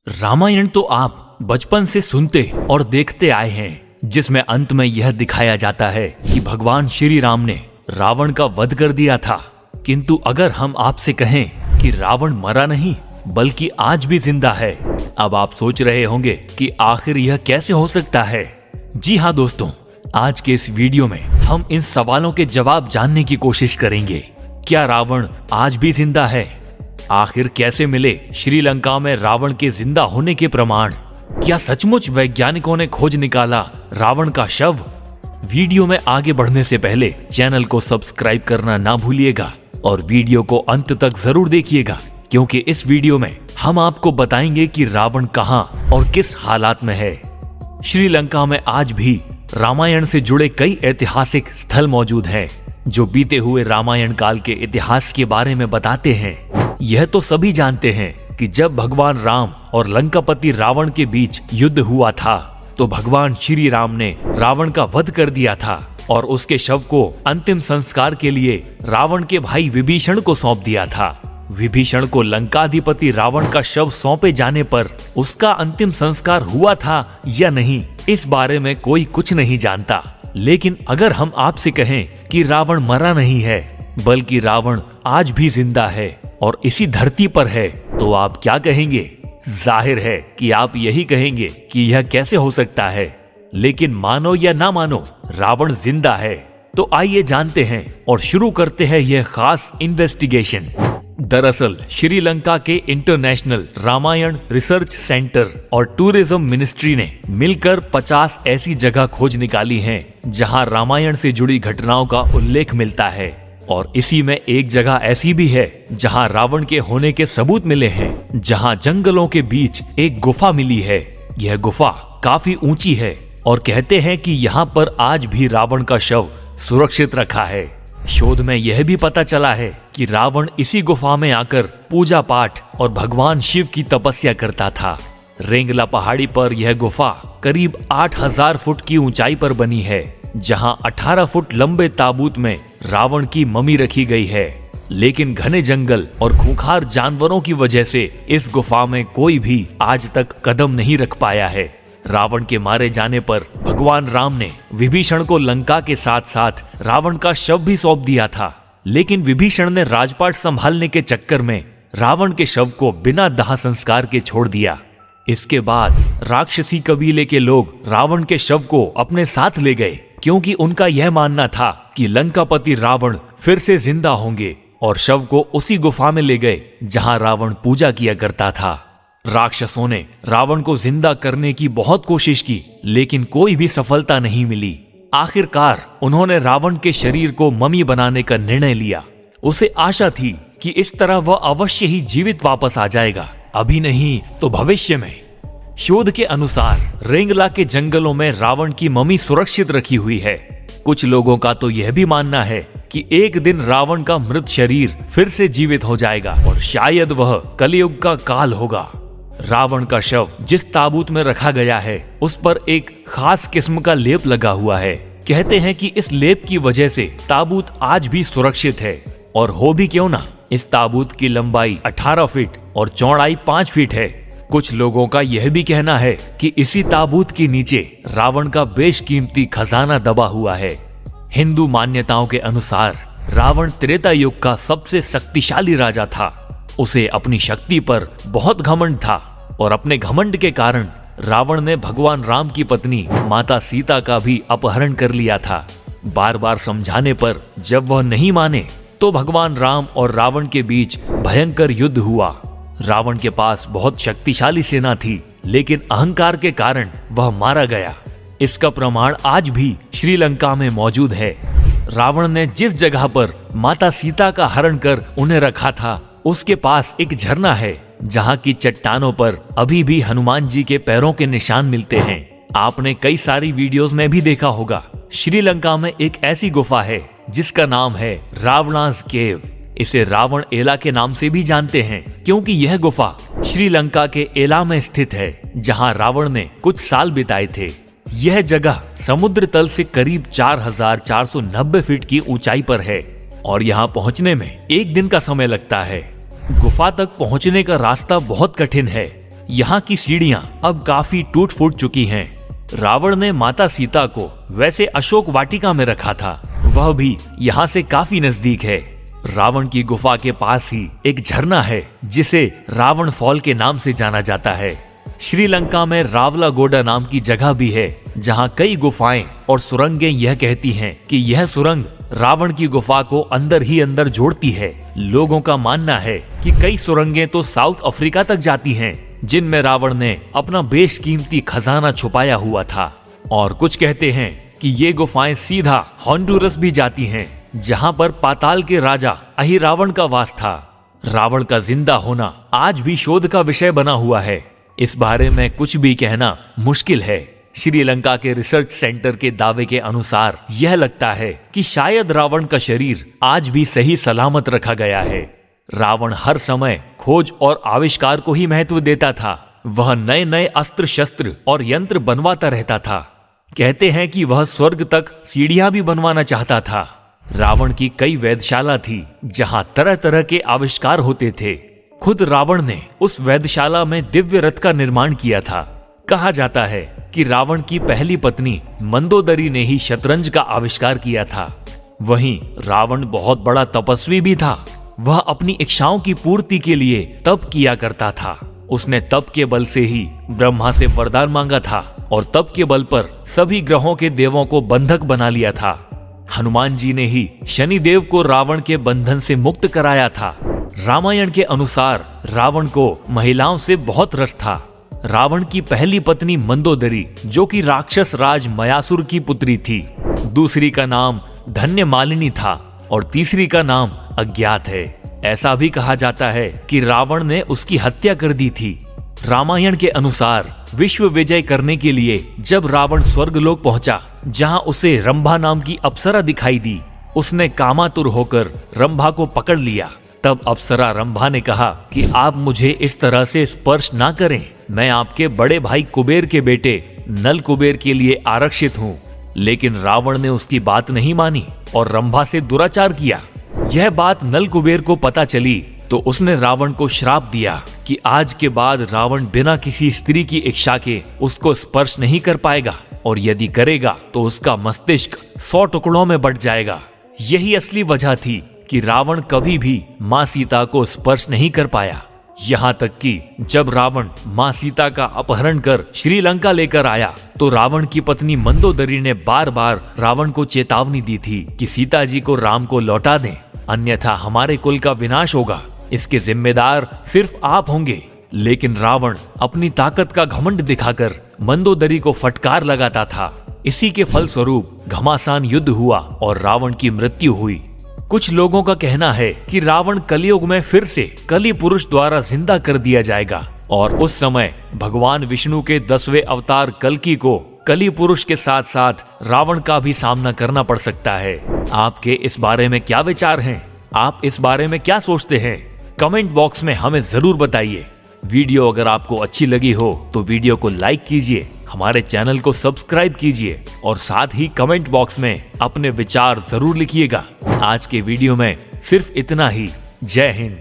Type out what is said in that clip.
रामायण तो आप बचपन से सुनते और देखते आए हैं, जिसमें अंत में यह दिखाया जाता है कि भगवान श्री राम ने रावण का वध कर दिया था। किंतु अगर हम आपसे कहें कि रावण मरा नहीं बल्कि आज भी जिंदा है, अब आप सोच रहे होंगे कि आखिर यह कैसे हो सकता है। जी हाँ दोस्तों, आज के इस वीडियो में हम इन सवालों के जवाब जानने की कोशिश करेंगे। क्या रावण आज भी जिंदा है? आखिर कैसे मिले श्रीलंका में रावण के जिंदा होने के प्रमाण? क्या सचमुच वैज्ञानिकों ने खोज निकाला रावण का शव? वीडियो में आगे बढ़ने से पहले चैनल को सब्सक्राइब करना ना भूलिएगा और वीडियो को अंत तक जरूर देखिएगा, क्योंकि इस वीडियो में हम आपको बताएंगे कि रावण कहां और किस हालात में है। श्रीलंका में आज भी रामायण से जुड़े कई ऐतिहासिक स्थल मौजूद हैं, जो बीते हुए रामायण काल के इतिहास के बारे में बताते हैं। यह तो सभी जानते हैं कि जब भगवान राम और लंकापति रावण के बीच युद्ध हुआ था, तो भगवान श्री राम ने रावण का वध कर दिया था और उसके शव को अंतिम संस्कार के लिए रावण के भाई विभीषण को सौंप दिया था। विभीषण को लंकाधिपति रावण का शव सौंपे जाने पर उसका अंतिम संस्कार हुआ था या नहीं, इस बारे में कोई कुछ नहीं जानता। लेकिन अगर हम आपसे कहें कि रावण मरा नहीं है बल्कि रावण आज भी जिंदा है और इसी धरती पर है, तो आप क्या कहेंगे? जाहिर है कि आप यही कहेंगे कि यह कैसे हो सकता है। लेकिन मानो या ना मानो, रावण जिंदा है। तो आइए जानते हैं और शुरू करते हैं यह खास इन्वेस्टिगेशन। दरअसल श्रीलंका के इंटरनेशनल रामायण रिसर्च सेंटर और टूरिज्म मिनिस्ट्री ने मिलकर 50 ऐसी जगह खोज निकाली हैं जहां रामायण से जुड़ी घटनाओं का उल्लेख मिलता है। और इसी में एक जगह ऐसी भी है जहां रावण के होने के सबूत मिले हैं, जहां जंगलों के बीच एक गुफा मिली है। यह गुफा काफी ऊंची है और कहते हैं कि यहाँ पर आज भी रावण का शव सुरक्षित रखा है। शोध में यह भी पता चला है कि रावण इसी गुफा में आकर पूजा पाठ और भगवान शिव की तपस्या करता था। रेंगला पहाड़ी पर यह गुफा करीब 8000 फुट की ऊंचाई पर बनी है, जहां 18 फुट लंबे ताबूत में रावण की मम्मी रखी गई है। लेकिन घने जंगल और खूंखार जानवरों की वजह से इस गुफा में कोई भी आज तक कदम नहीं रख पाया है। रावण के मारे जाने पर भगवान राम ने विभीषण को लंका के साथ साथ रावण का शव भी सौंप दिया था। लेकिन विभीषण ने राजपाट संभालने के चक्कर में रावण के शव को बिना दाह संस्कार के छोड़ दिया। इसके बाद राक्षसी कबीले के लोग रावण के शव को अपने साथ ले गए, क्योंकि उनका यह मानना था कि लंकापति रावण फिर से जिंदा होंगे, और शव को उसी गुफा में ले गए जहां रावण पूजा किया करता था। राक्षसों ने रावण को जिंदा करने की बहुत कोशिश की, लेकिन कोई भी सफलता नहीं मिली। आखिरकार उन्होंने रावण के शरीर को मम्मी बनाने का निर्णय लिया। उसे आशा थी कि इस तरह वह अवश्य ही जीवित वापस आ जाएगा, अभी नहीं तो भविष्य में। शोध के अनुसार रेंगला के जंगलों में रावण की मम्मी सुरक्षित रखी हुई है। कुछ लोगों का तो यह भी मानना है कि एक दिन रावण का मृत शरीर फिर से जीवित हो जाएगा और शायद वह कलयुग का काल होगा। रावण का शव जिस ताबूत में रखा गया है, उस पर एक खास किस्म का लेप लगा हुआ है। कहते हैं कि इस लेप की वजह से ताबूत आज भी सुरक्षित है। और हो भी क्यों ना, इस ताबूत की लंबाई 18 फीट और चौड़ाई 5 फीट है। कुछ लोगों का यह भी कहना है कि इसी ताबूत के नीचे रावण का बेशकीमती खजाना दबा हुआ है। हिंदू मान्यताओं के अनुसार रावण त्रेता युग का सबसे शक्तिशाली राजा था। उसे अपनी शक्ति पर बहुत घमंड था और अपने घमंड के कारण रावण ने भगवान राम की पत्नी माता सीता का भी अपहरण कर लिया था। बार बार समझाने पर जब वह नहीं माने, तो भगवान राम और रावण के बीच भयंकर युद्ध हुआ। रावण के पास बहुत शक्तिशाली सेना थी, लेकिन अहंकार के कारण वह मारा गया। इसका प्रमाण आज भी श्रीलंका में मौजूद है। रावण ने जिस जगह पर माता सीता का हरण कर उन्हें रखा था, उसके पास एक झरना है, जहां की चट्टानों पर अभी भी हनुमान जी के पैरों के निशान मिलते हैं। आपने कई सारी वीडियोस में भी देखा होगा। श्रीलंका में एक ऐसी गुफा है जिसका नाम है रावणास केव। इसे रावण एला के नाम से भी जानते हैं, क्योंकि यह गुफा श्रीलंका के एला में स्थित है, जहां रावण ने कुछ साल बिताए थे। यह जगह समुद्र तल से करीब 4490 फीट की ऊंचाई पर है और यहां पहुंचने में एक दिन का समय लगता है। गुफा तक पहुंचने का रास्ता बहुत कठिन है। यहाँ की सीढ़ियाँ अब काफी टूट फूट चुकी हैं। रावण ने माता सीता को वैसे अशोक वाटिका में रखा था, वह भी यहाँ से काफी नजदीक है। रावण की गुफा के पास ही एक झरना है जिसे रावण फॉल के नाम से जाना जाता है। श्रीलंका में रावलागोडा नाम की जगह भी है जहां कई गुफाएं और सुरंगें यह कहती हैं कि यह सुरंग रावण की गुफा को अंदर ही अंदर जोड़ती है। लोगों का मानना है कि कई सुरंगें तो साउथ अफ्रीका तक जाती हैं, जिनमें रावण ने अपना बेशकीमती खजाना छुपाया हुआ था। और कुछ कहते हैं कि ये गुफाएं सीधा हॉन्डुरस भी जाती हैं, जहां पर पाताल के राजा अहिरावण का वास था। रावण का जिंदा होना आज भी शोध का विषय बना हुआ है। इस बारे में कुछ भी कहना मुश्किल है। श्रीलंका के रिसर्च सेंटर के दावे के अनुसार यह लगता है कि शायद रावण का शरीर आज भी सही सलामत रखा गया है। रावण हर समय खोज और आविष्कार को ही महत्व देता था। वह नए नए अस्त्र शस्त्र और यंत्र बनवाता रहता था। कहते हैं कि वह स्वर्ग तक सीढ़ियां भी बनवाना चाहता था। रावण की कई वेधशाला थी जहां तरह तरह के आविष्कार होते थे। खुद रावण ने उस वेधशाला में दिव्य रथ का निर्माण किया था। कहा जाता है कि रावण की पहली पत्नी मंदोदरी ने ही शतरंज का आविष्कार किया था। वहीं रावण बहुत बड़ा तपस्वी भी था। वह अपनी इच्छाओं की पूर्ति के लिए तप किया करता था। उसने तप के बल से ही ब्रह्मा से वरदान मांगा था और तप के बल पर सभी ग्रहों के देवों को बंधक बना लिया था। हनुमान जी ने ही शनिदेव को रावण के बंधन से मुक्त कराया था। रामायण के अनुसार रावण को महिलाओं से बहुत रस था। रावण की पहली पत्नी मंदोदरी, जो कि राक्षस राज मयासुर की पुत्री थी, दूसरी का नाम धन्य मालिनी था और तीसरी का नाम अज्ञात है। ऐसा भी कहा जाता है कि रावण ने उसकी हत्या कर दी थी। रामायण के अनुसार विश्व विजय करने के लिए जब रावण स्वर्गलोक पहुंचा, जहां उसे रंभा नाम की अप्सरा दिखाई दी, उसने कामातुर होकर रंभा को पकड़ लिया। तब अप्सरा रंभा ने कहा कि आप मुझे इस तरह से स्पर्श ना करें, मैं आपके बड़े भाई कुबेर के बेटे नल कुबेर के लिए आरक्षित हूँ। लेकिन रावण ने उसकी बात नहीं मानी और रंभा से दुराचार किया। यह बात नल कुबेर को पता चली तो उसने रावण को श्राप दिया कि आज के बाद रावण बिना किसी स्त्री की इच्छा के उसको स्पर्श नहीं कर पाएगा और यदि करेगा तो उसका मस्तिष्क 100 टुकड़ों में बंट जाएगा। यही असली वजह थी कि रावण कभी भी माँ सीता को स्पर्श नहीं कर पाया। यहाँ तक कि जब रावण माँ सीता का अपहरण कर श्रीलंका लेकर आया तो रावण की पत्नी मंदोदरी ने बार बार रावण को चेतावनी दी थी कि सीता जी को राम को लौटा दें, अन्यथा हमारे कुल का विनाश होगा, इसके जिम्मेदार सिर्फ आप होंगे। लेकिन रावण अपनी ताकत का घमंड दिखाकर मंदोदरी को फटकार लगाता था। इसी के फलस्वरूप घमासान युद्ध हुआ और रावण की मृत्यु हुई। कुछ लोगों का कहना है कि रावण कलयुग में फिर से कली पुरुष द्वारा जिंदा कर दिया जाएगा और उस समय भगवान विष्णु के 10वें अवतार कल्कि को कली पुरुष के साथ साथ रावण का भी सामना करना पड़ सकता है। आपके इस बारे में क्या विचार हैं? आप इस बारे में क्या सोचते हैं? कमेंट बॉक्स में हमें जरूर बताइए। वीडियो अगर आपको अच्छी लगी हो तो वीडियो को लाइक कीजिए, हमारे चैनल को सब्सक्राइब कीजिए और साथ ही कमेंट बॉक्स में अपने विचार जरूर लिखिएगा। आज के वीडियो में सिर्फ इतना ही। जय हिंद।